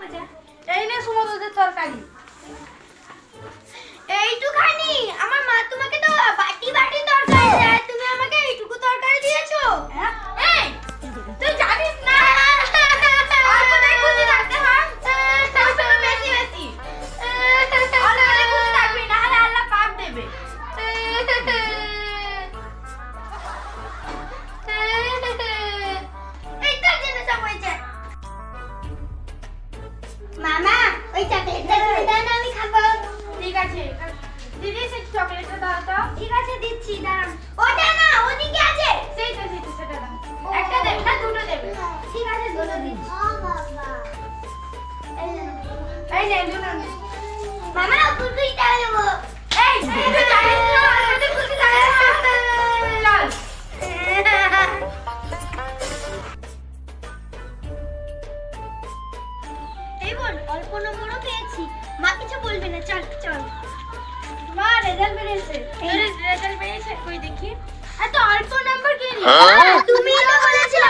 এই নে সুমধুদের তরকারি। এইটুখানি? আমার মা তোমাকে তো বাটি বাটি তরকারি দেয়, তুমি আমাকে এইটুকু তরকারি দিয়েছো? এই তুই জানিস না অল্পটাই খুশি থাকতে হয়, ওইসবে বেশি বেশি অল্পটাই খুশি থাকবি, নাহলে আল্লাহ পাপ দেবে। এই তো জেনে সব হয়েছে। মামা ওই চকলেটটা করে দাও না, আমি খাবো। ঠিক আছে দিদি, সেই চকলেটটা দাও তো। ঠিক আছে দিচ্ছি, দাঁড়ান। ওটা না, ওদিকে আছে। সেই তো সেটা দাও। একটা দেবে না দুটো দেবে? ঠিক আছে, দুটো দিচ্ছি। এই নে দুটো নে। মামা দুটোই টাকা দেবো। এই তুই জানিস না অল্পটাই খুশি থাকতে হয়। চল। এই বল, অল্প নম্বরও পেয়েছি, মা কিছু বলবে না। চল চল। মা রেজাল্ট বেরিয়েছে। রেজাল্ট বেরিয়েছে, কই দেখি। এত অল্প নাম্বার কে নিয়ে? তুমিই তো বলেছিলে